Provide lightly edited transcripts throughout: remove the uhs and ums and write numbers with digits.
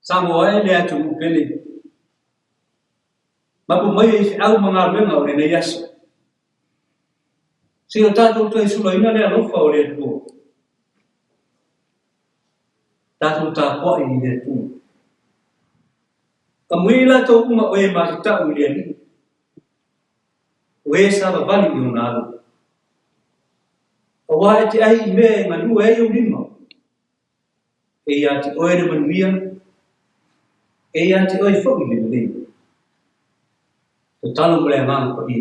Samoa le atu pele mapu mai au mga benga o le yaso si o tato to isu ina le alofa o le tu tato ta po I le tu kamuila to kuma o e marita o le ni o e sa vali o nalo o wa te ai me manu e o lima e ia te o e manuia e ia te o e fo le le o talo mo le mang ko I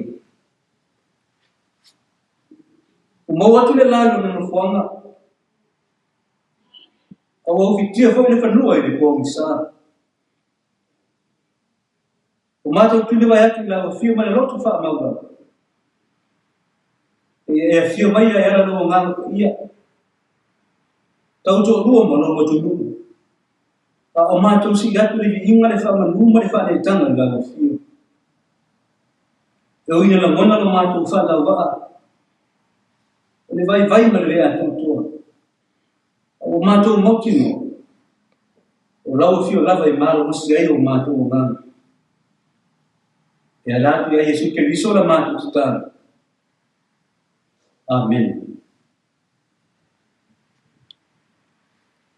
o mo atu le lalo no fuanga o vitia fo le fanua I le pomisa o mato tu le vai atu la o fio ma le lotu fa maua e fio mai era no ngalo ia tau to ruo mo no mo tu o mato si atu le inga le fa ma numa le fa le tanga la fio e o ina la mona lo mato fa da va le vai ma le atu to o mato mo kino o lau fio lava I malo si ai o mato o ngalo e ala tu ia Yesu Kristo la mato tuta amen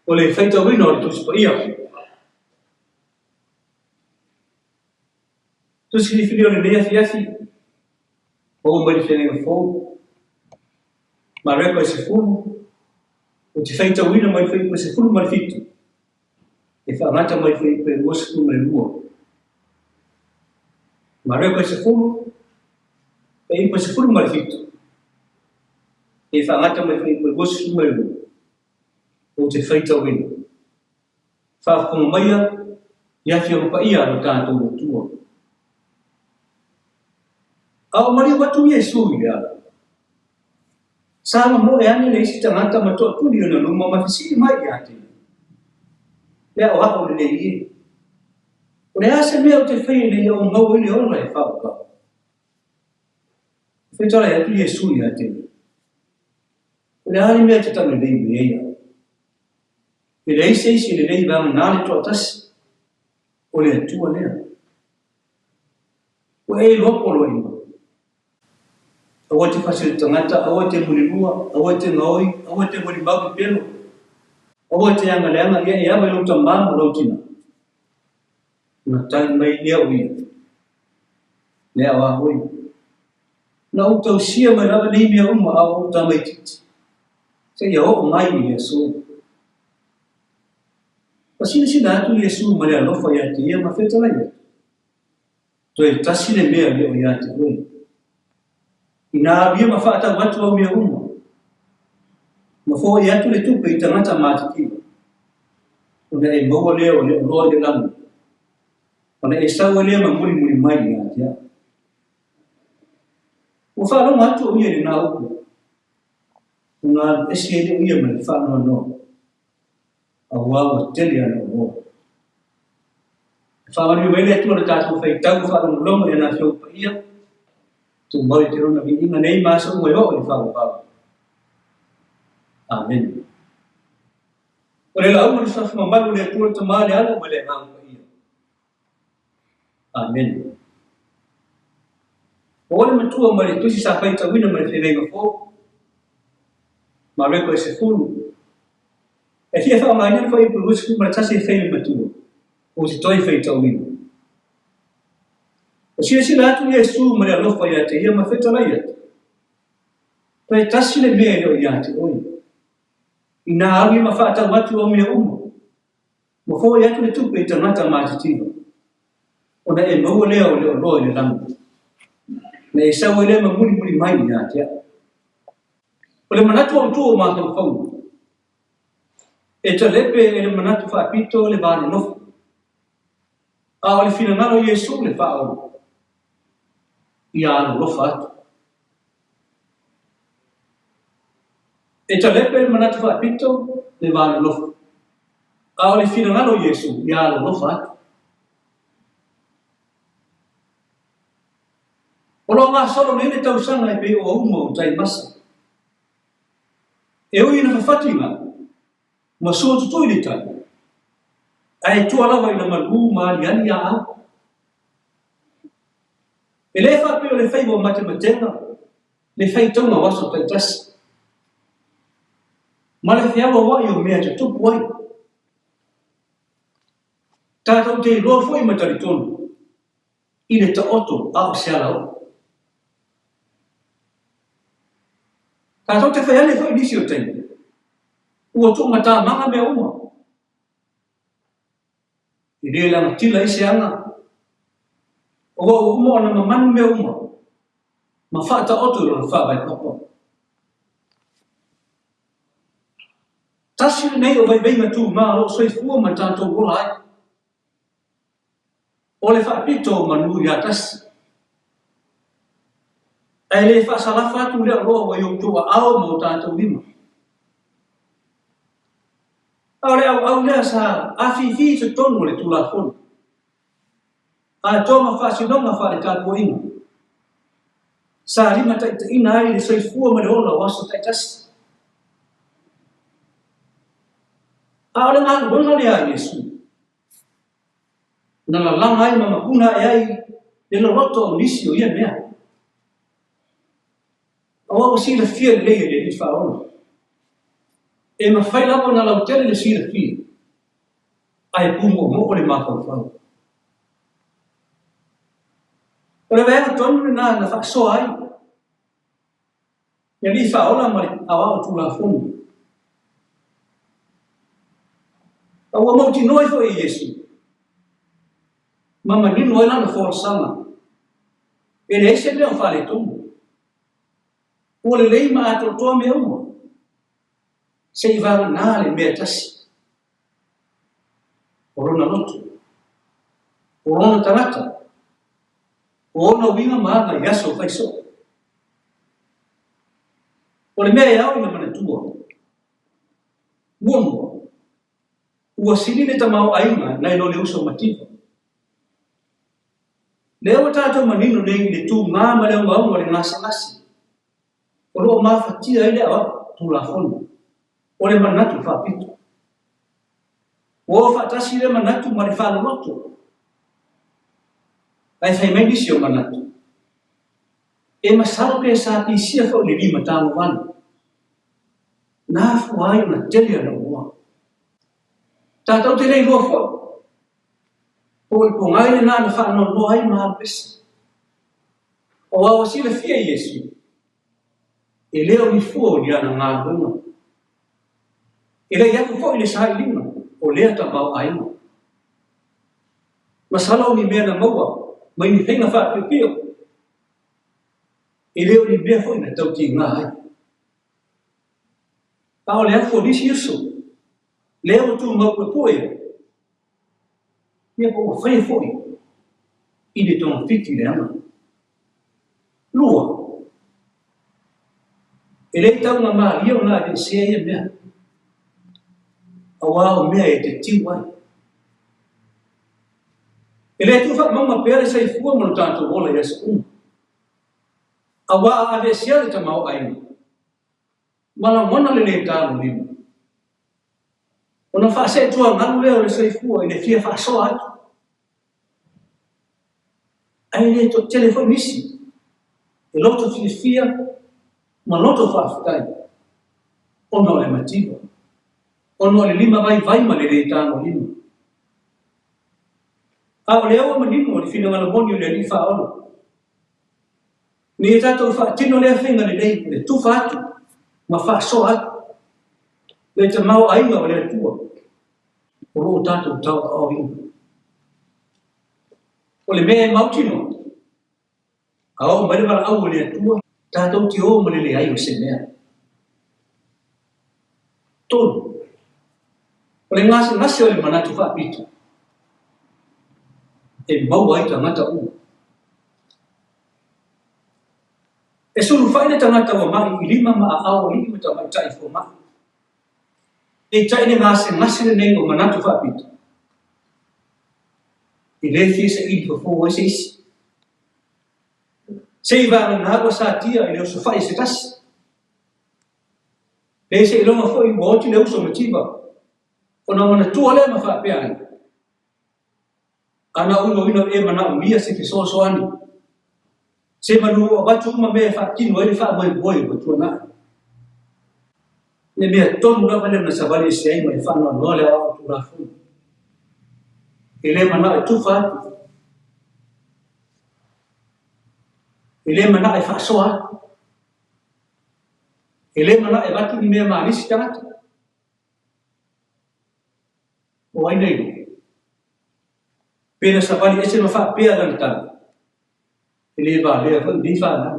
ole feita wino tu spoia tu significa le dia fiasi o mai fene fo ma reco se fu o ti feita wino mai feita se fu mai fitu e fa mata mai feita per vos fu mai luo ma reco se fu e se fu mai fitu e fa mata mai feita per vos fu mai luo o te feita wino fa fu mai ia fio pa ia no tanto tua au mari watu Yesu ia sama mo e ani le isi tangata ma to tuli na luma ma fisi mai ate le o ha o le ie o le ase me o te fei le o ngau ile o le fa ka fe tola ia tu Yesu ia te o le ani me te tanu le ia e le isi le le ba na le to tas o le tu le o e lo polo awa te fasile tangata, awa te mulimua, awa te ngaoi, awa te mulimau pelo, awa te anga leanga ia e awa iluta mama lautina. Na tai mai lea uia, lea wa hoi. Na utau sia mai rawa neimia uma awa uta mai titi. Se ia ho mai I Yesu. Pasina sina atu Yesu ma lea lofa ia te ia ma feta lai. Toi tasine mea leo ia te hoi. Ina bia ma fata watu au mea uma. Ma fo ia tu le tupe I tangata matiki. Ona e maua leo le roa de lamu. Ona e saua leo ma muri mai ia tia. O wha longa atu o ia ni nā uku. Una esi ele ia ma le wha no. A wawa tele ana o. Wha wani wele atu ana tātou whai tau wha longa longa ia nā whio pa ia. Tu mai te rona vi inga nei masa ua o le wha wha. Amen. O le lau mani wha malu le tua ta maa le ala ma le ngā pa ia. Amen. O le matua ma le tusi sa whai tawina ma le whenenga fō. Ma reko e se fulu. E fia wha mai nana whai puru usku ma le tasi e whai matua. O se toi whai tawina. O sila atu Yesu ma le alofa ia te ia ma wheta lai atu. Pai tasi le mea leo ia te oi. Ina awi ma whaata watu o mea uma. Ma fōi atu le tupe I tangata mātitiva. Ona e maua leo leo roa le langu. Na e saua leo ma muri mai ia te a. O le manatu au tuo ma kau kau. E ta lepe e le manatu whaapito le vāne nofu. A o le whina ngalo Yesu le whaau. Ia anu lofa atu. E ta lepe le manatu whaapito le vāne nofu. A o le whina ngalo Yesu ia anu lofa atu. O lo ngā solo nene tausanga e pe o uma o tai masa. E ui na whawhatinga, ma sua tutoi le tai. ai tua lava ina malu maliani a ele fa pe le fai bo mate matenga le fai tau na waso tai tas male fia wa yo me te tu wai ta tau te lo foi matari tonu ine ta oto a siala o ta tau te fai ale foi disio tai o tu mata manga me uma ide la matila isi anga o uma na man me uma ma fa ta oto lo fa bai papa tasi nei o vai venga tu ma lo soi fu ma tanto volai o le fa pito manu ya tas ai le fa sala fa tu le ro yo tu ao mo tanto lima au le sa afi se tonu le tu la fon a toma fa si non fa le ka poina sa lima ta ina ai le soi fu ma le ola waso ta tas ale ngal bona le ai Yesu na la langa ai mama kuna ai le lo roto nisio ia mea o si le fie le fa ona e ma fai la bona la hotel le si le fie ai pumo mo le ma fa ora vai ton na fa so ai ya li fa ona ma awa tu la fon awa mo ti noi fo Yesu mama ni noi la for sama ele se le fa le tum o le lei ma to me umo se va na le metas orona lotu orona tanata ona winga ma ga yaso fai so o le mea au ina mana tua uomo ua sini le tamau ainga na ino le uso matifa leo tato manino nengi le tu ngā ma leo ngau le ngasa ngasi o loo mafatia ile awa tu la fonu o le manatu fa pitu o fa tasi le manatu ma le fa loto ai fai mai disi o manatu e masalo ke sa pisia fo le lima talo wan na fu ai na telia no wa ta tau te nei lo fo o ngai na fa no lo ai ma pes o wa si le fie Yesu e leo ni fu ni ana nga no e le ya fo ile sai lima o le ta ba ai no masalo ni me na mawa mai ni fenga fa pio e leo ni be fo na tau ti nga ai pa o le fo di Yesu leo tu ma ko poe ia po fai foi i de ton fiti le ama lua ele tau na maria na de se ia me awa o me e te tiwa ele tu fa mama pere sai fu mo tanto bola Yesu awa ave se le tamau ai mala mona le ta no lima ona fa se tu nganu le sai fu ine fia fa so atu ai le to telefone misi e loto fia ma loto fa futai ono le mativo ono le lima vai ma le tano lima a le o manimo le fina ngalo bonio le fa ono ni tato fa tino le finga le dei le tu fa atu ma fa so atu le te mau ai ma le tua o lo tato tau o vinga o le me mautino au mai ba au le tua ta tau ti o mo le ai o se mea todo o le ngase o le manatu fa pito e mau ai tangata u e sulu fai le tangata o mai i lima ma au lima ta mai tai fo ma e tai ne ngase le nei o manatu fa pito i le fi se i fo o se isi sei va na água satia e so fai se tas le se lo ma foi mo ti le uso motiva o na mana tu ole ma fa pe ai ana uno e mana umia se soani se manu batu uma me fa kino ele fa boy batu na ne me ton na vale na sabali se ai mai fa no le wa tu rafu ele mana tu fa ele mana fa soa ele mana batu ni me ma ni sta o ai nei pena sabali ese no fa pea dan tan ele va le fa di fa na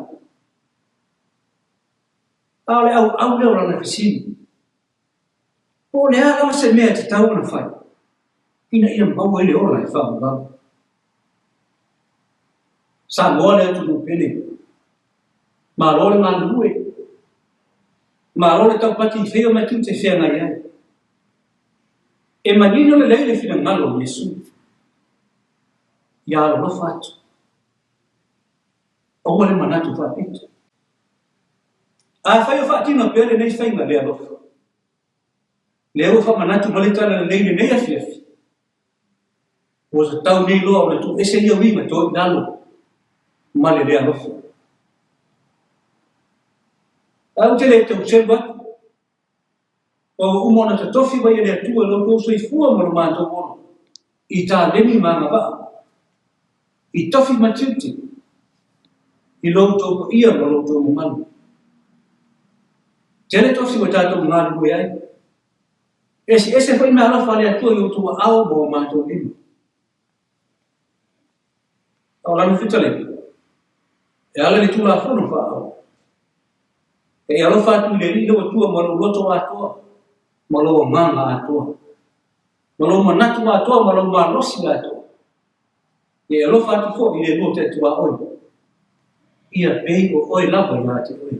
ale au le ora na fisi o le ala se me te tau na fa ina mau ele ora fa ba sa mo le tu pele ma lo le man lue ma lo le tau pati feo ma tu te fea na ia e manino le fina ngalo Yesu ya lo fatu o le manatu fa pito a fa yo fati no pele nei fa inga le fa manatu no le tala nei nei afia o se tau nei lo le tu ese ia wi ma to dalo ma le lo au te le te observa o umona te tofi vai le tu lo ko so fu mo ma to mo I ta le ni ma ba I tofi matuti I loto ia mo loto mo man tele tofi o tato mo man ko ai ese foi na ala fale atu yo tu au mo ma to ni ala no fitale e ala ni tu la fo no fa e ala fa tu le ni lo tu mo loto atu mo lo manga atu mo lo manatu atu mo lo ma losi atu e lo fatu fo ile no te tua oi ia pei o oi la ba te oi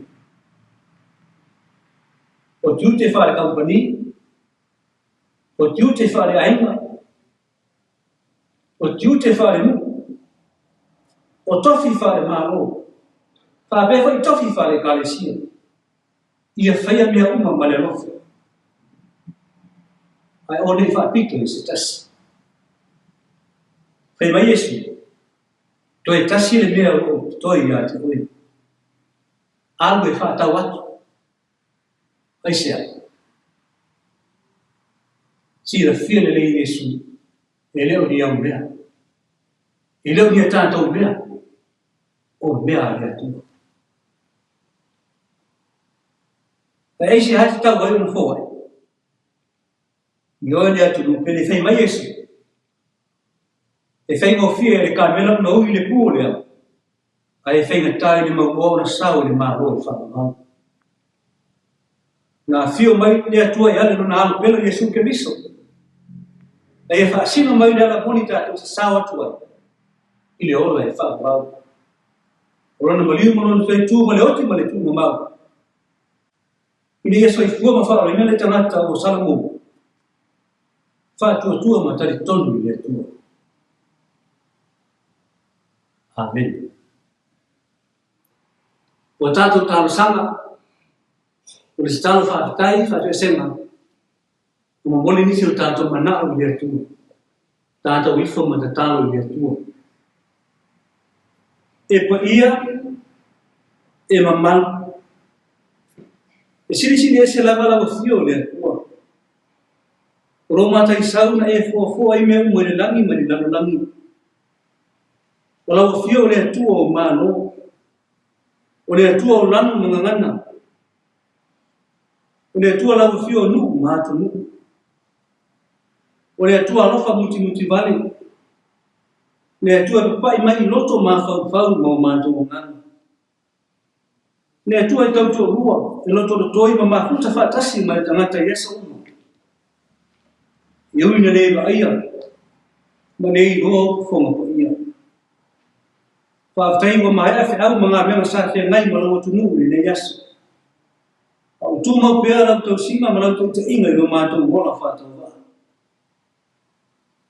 o tu te fare company o tu te fare ainga o tu te fare mu o tofi fare malo fa be foi tofi fare kalesia ia faia me uma malelo ai o ne fa pique se tas fai mai Yesu to e tasi le mea o to ia te oi algo e fa tau atu ai sea si la fia le Yesu e leo ni au mea e leo ni tanto mea o mea le atu ai si hati tau ai un foi io le atu pele fai mai Yesu e fai ngo fia le kamela no ui le pule ai fai na tai le mau na sau le mau fa na fio mai le atua ia le no na pelo Yesu ke miso e fa sino mai la bonita to sau atua ile ola e fa mau ora no maliu mo no sei tu male oti male tu no mau ile Yesu i fuo ma fa le mele tanata o salamo fa tu ma tali tonu le tu Amen. O tato talo sanga, o le stalo whaatai, whaatu sema, o mamole nisi o tato mana o le atua, tato wifo ma tatalo le atua. E pa ia, e mamal, e siri ese lava o fio le atua. Roma tai sauna e fo ai me mo le langi ma le langi. Walau fio le atua o mano, o le atua o lanu ngangana, o le atua lau fio nu mato nu, o le atua alofa muti vale, le atua pai mai loto ma fau ma mato ngangana, le atua i tauto lua, e loto toi ma makuta fatasi ma tangata yesa uno. Iu ina le aia, ma le i roa fonga po ia. Whaatai wa mai afe au mga mea sa te ngai malawa tunu le yaso. Au tu mau pea lau tau sima ma lau tau te inga i lo mātou hola whātau wā.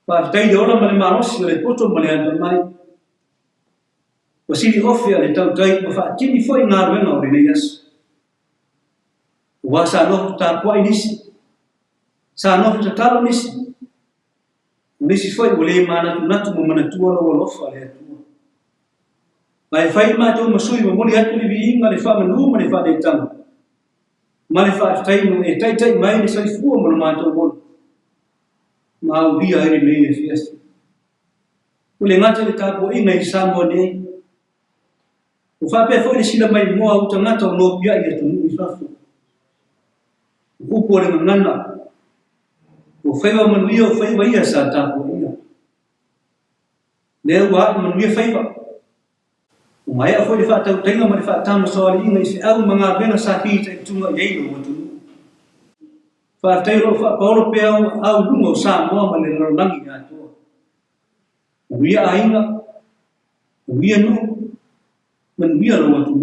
Whaatai de ola ma le marosi le poto ma le anda mai. Wa siri ofia le tau tai ma whaatini foi ngā ruenga o le yaso. Wa sa nofu tā kua nisi. Sa nofu ta talo nisi. Nisi foi boleh mana tu natu mana tua lo lo fa le tua. Mai fai ma tu masui mo moni hatu li inga le fa manu ma le fa de tang. Ma le fa tai no e tai mai le sai fu mo ma tu mo. Ma u dia ele me e fiesta. Ule ngata le tapo inga i samo de. O fa pe foi le sila mai mo au tangata o no pia i tu i fa. O po le ngana. O fai wa manuia o fai wa ia sa tapo ia. Leo wa manuia fai wa. O mai a foi le fa tau tenga ma le fa tama so ali inga i se au manga benga sa ki te tunga yei lo tu. Fa tai ro fa paulo pe au lungo sa mo ma le ro langi nga tu. Manuia ainga. Manuia no. Manuia lo tu.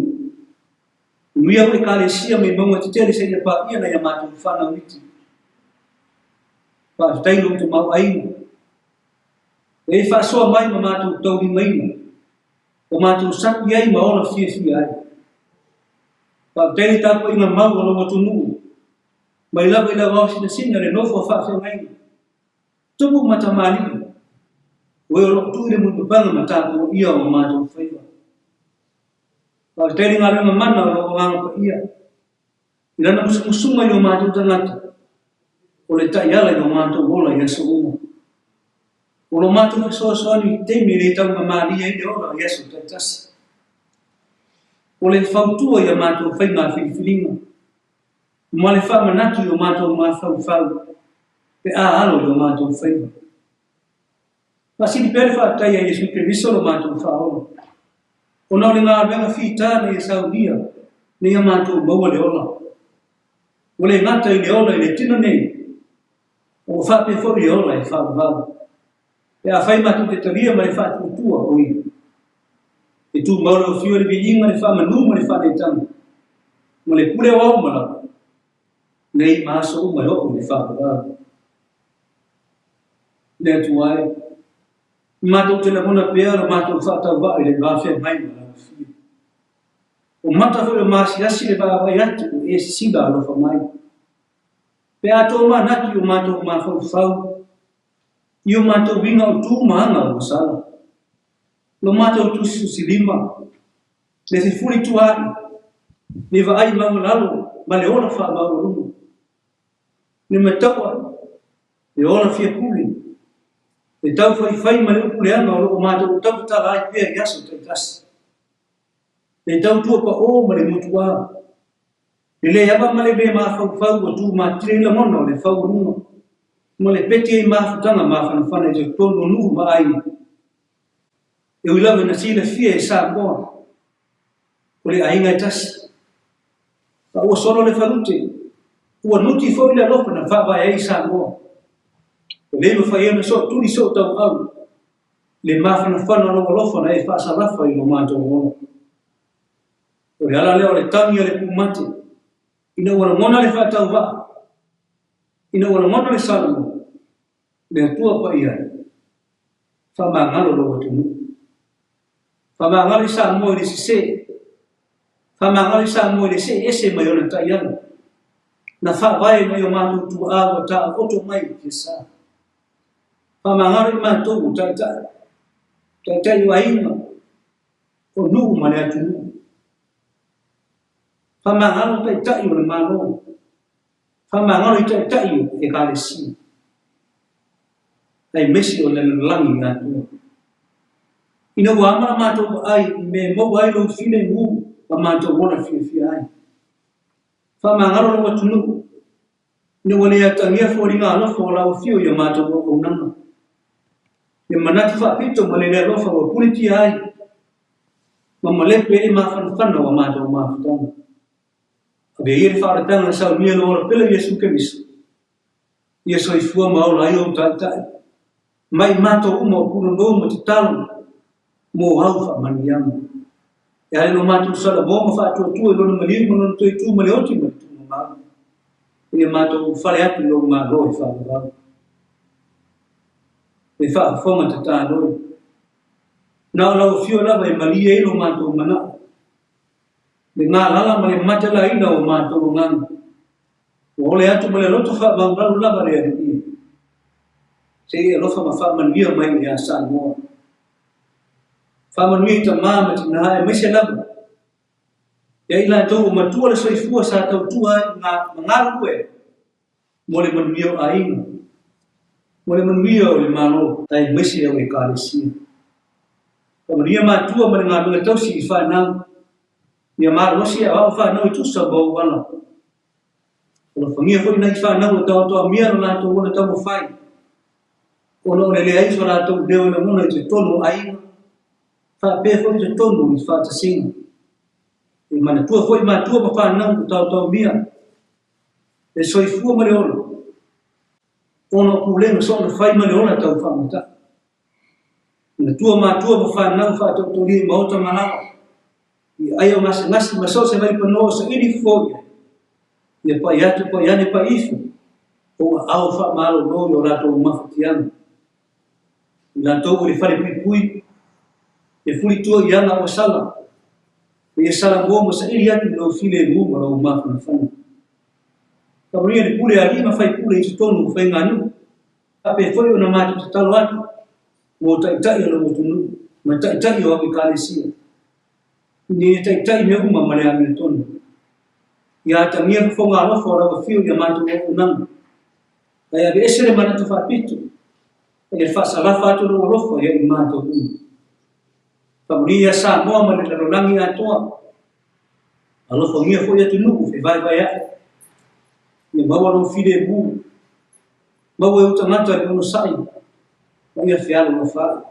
Manuia o kale sia me bonga te tele se le pa ia na ya matu fa na witi. Fa tai lo tu mau ainga. E fa so mai ma matu tau di mai. O matu sak ai ma ola fia ai. Pa tele ta ko inga mau lo watu nu. Mai la wa sina sina le no fa ngai. Tubu mata mali. O lo tu le mu banga mata ko ia o matu fa. Pa tele ngala mana lo ngang pa ia. Ila na musuma yo matu tangata. O le ta yala yo matu bola ya so. O lo matu so ni te me le tau mali ai de ola Yesu tatas. O le fautua ya matu fai nga filifilinga. Ma le fa manatu yo matu ma fau. Pe a alo yo matu fai. Pasi di per fa tai Yesu Cristo lo matu fa o. O no le nga venga fita na Saudia. Ni ya matu bo le ola. O le ngata i le ola i le tino nei. O fa pe fo le ola i fa va. E a fai matu te taria ma le fa tua oi. E tu mauro fio le vinga le fa manu ma le fa de tang. Ma le pule wa ma la. Nei ma so ma lo le fa va. Le tu ai. Ma tu te la mona per ma tu fa ta va le va fe mai ma la fio. O mata fo le ma si le va va ya tu e si da lo fa mai. Pe a to ma na tu ma tu ma fa. Io mato vinga o tu maanga o sala. Lo mato tu silima. Le se furi tu ai. Le va ai mau lalo. Ma le ola fa mau lumu. Le matawa. Le ola fia puli. Le tau fai ma le upule anga o lo mato o tau tala ai pia yaso te kasi. Le tau tua pa o ma le mutua. Le yaba ma le be ma fau o tu ma tire la mona o le fau lumu. Mo le peti e mafutanga mafana je tono nu ma ai. E ula na sila fia e sa mo. O le ainga tas. Pa o solo le falute. O nuti fo ila lofa na fa vai ai sa mo. O le no fa ia so tu ni so tau au. Le mafana fana no lofa na e fa sa rafa i no mato mo. O le ala le o le tangi le kumate. Ina ora mona le fa tau va. Ina ora mona le salmo. Le tua pa ia. Fa mangalo lo watu. Fa mangali sa mo le se. Fa mangali sa mo le se ese mai ona ta ia. Na fa vai mai o matu tu a ta o to mai ke sa. Fa mangali ma to ta. Ta yo ainga. O nu ma le atu. Fa mangali ta yo le malo. Fa mangali ta yo e ka le si. Ai mesi o le langi nga tu. Ina wa ma mato ai me mo wai lo fine mu ma mato wona fi ai. Fa mangaro lo tunu. Ni woni ya tangia fo ringa lo fo la fio yo mato ko nanga. Ye manati fa pito mo le lo fa wo puliti ai. Ma male pe ma fan wa mato ma futan. Abe ye fa tanga sa mi lo pele Yesu Cristo. Yesu i fu ma o la yo ta. Mai mato umo puno no te talo mo haufa maniamu ya no mato sala bom fa tu no mali mo tu mali oti mo tu ma e mato fale atu lo ma lo fa ba e fa foma te talo na lo fio la vai mali e lo mato mana le nga la mali mata la ina o mato ngang o le atu mali lo to fa ba la ba le Se lo fa manuia mai ya Samoa. Fa manuia ta mama tina mai se lava. Ya ila to matua le soifua sa tau tua ngaru e. Mole manuia aina. Mole manuia le malo tai mai se o ekalesi. Fa manuia matua ma ngā tau si fa na. Ya malo si a fa na tu sa bo wala. Lo fangia foi na fa na tau mia na to wala tau fai. Ono le ai so la to deo na mona te tonu ai fa pe fo te tonu ni fa ta sing e mana tua foi ma tua pa na to mia e so i fu ma le ono ku le no so no fai ma le ona tau fa mata na tua ma tua pa na fa to li ma ota mana i ai o mas ma so se vai pa no so i fo e pa ya ne pa ifu o au fa malo no yo la to ma tian la to le fare pui e fuli tua iana o sala e sala mo sa ili atu no file mo ma o ma fa fa ka ri ni pule ali ma fai pule i tonu fai nganu ape foi ona ma tu talo atu mo ta no mo tunu ma ta o ki kalesi ni ta me uma ma le ami tonu ya ta mia fo nga lo fo ra fio ya ma tu o nam ya be esere mana tu fa pitu e fa sala fa tu lo rofo ya ima to Pamria sa mo ma le langi atoa alo fo ngia fo ya tu nu fe vai ya ni ma wa no fide bu ma wa uta mata no sai ma ia fe alo fa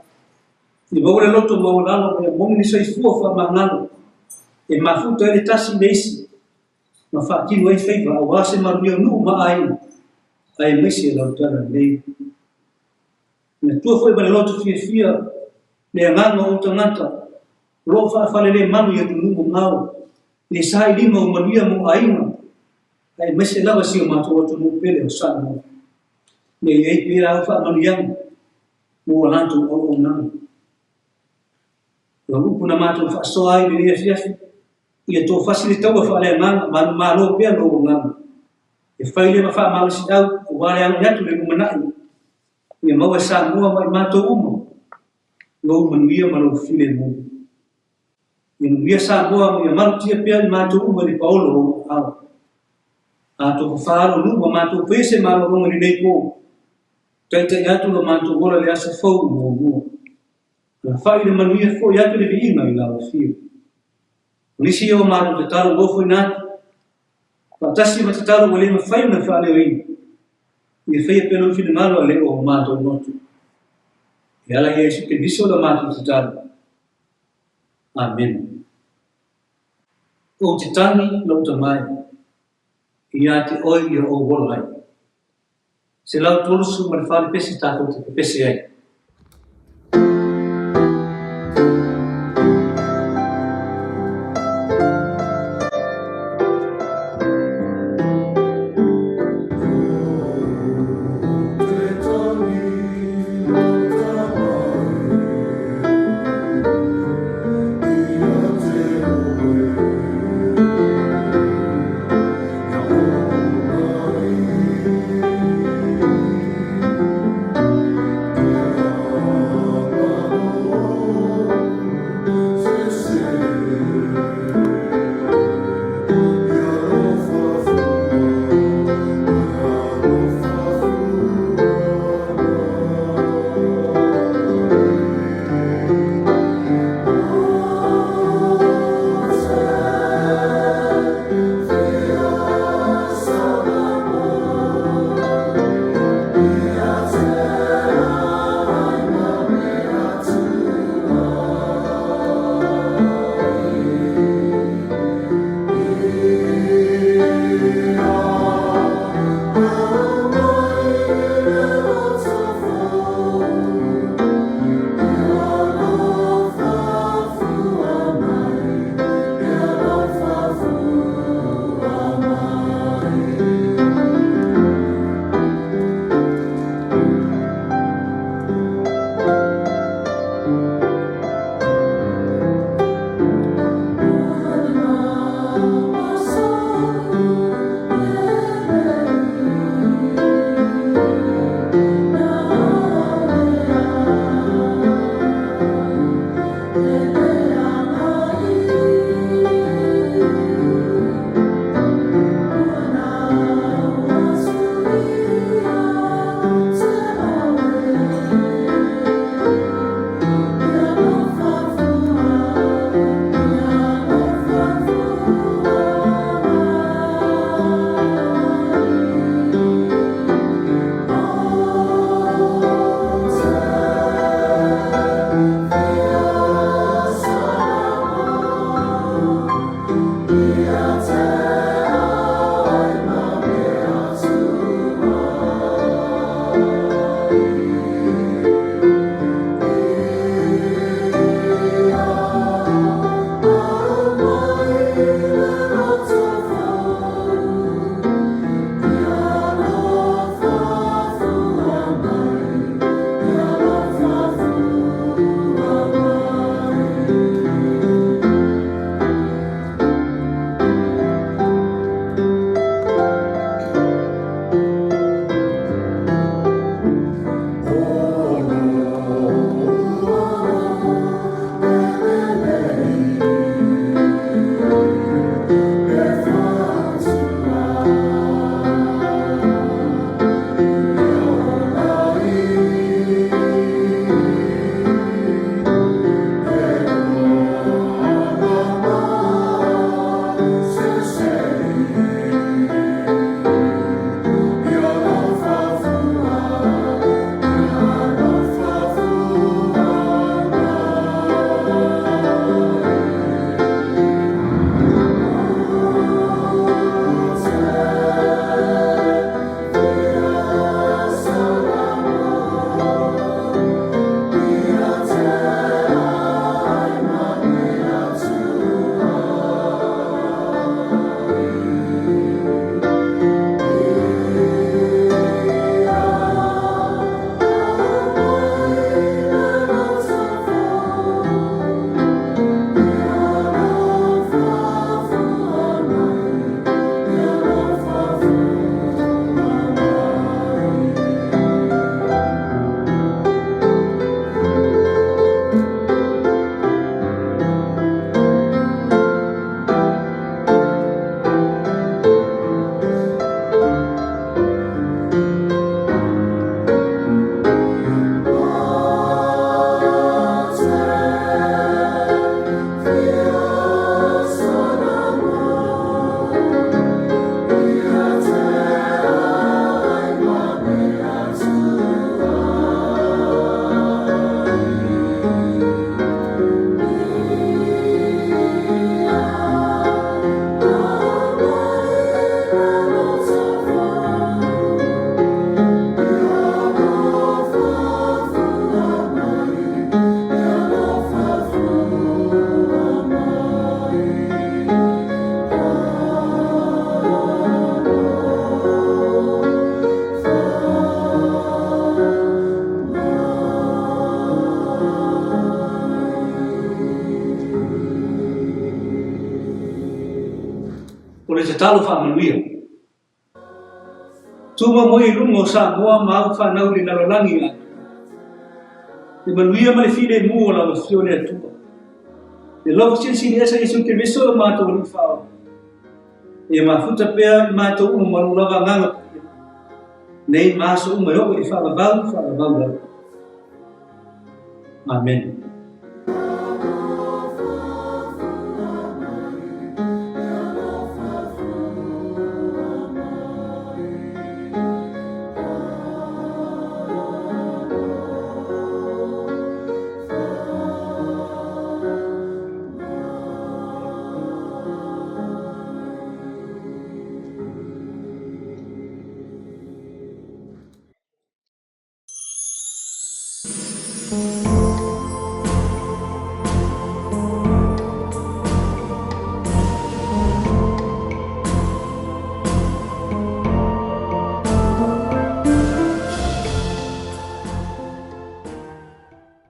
ni ba wa loto ma wa no mo ni sai fu fa ma ngalo e ma fu to le tasi mesi ma fa ki no fe va wa se ma nu ma ai mesi la uta le na tua foi ba loto fia le ngano o tangata lo fa le manu ya tu mo ngao le sai lima o manuia mo aina ai mese lava si o mato o tu mo pele o sa mo le ei pira fa manuia mo lanto o nang lo puna mato fa so ai le fia ia to facilita o fa le man ma lo pe lo ngang e fai le fa ma si dau o vale ang ya tu le mo na ia mau sa mo mai mato umo lo manuia ma lo file mo in via sa boa mo ma tia pe ma to umo le paulo a to fa lo no ma to pese ma lo mo ni po tai ya to lo ma to bola le asa fo mo la fa ile manuia fo ya to le vi ma la fio ni si o ma to talo bo fo na pa tasi ma talo le ma fa na fa le wi ni fe pe lo file ma lo le o ma to no e ala Yesu ke diso la matu titani. Amen. O titani lo tamai. Ia te oi ia o wolai. Se lau tolusu marifali pesi tako te pesi ai. salo whamanuia. Tuma mo ilungo sa moa mau whanau ni nalolangi a. Te manuia ma le fide mua la wasio le atua. Te lofu sini esa isu ke meso mātou ni whao. E mafuta pea mātou malulawa nganga. Nei maso umayoko i whakabau la. Amen.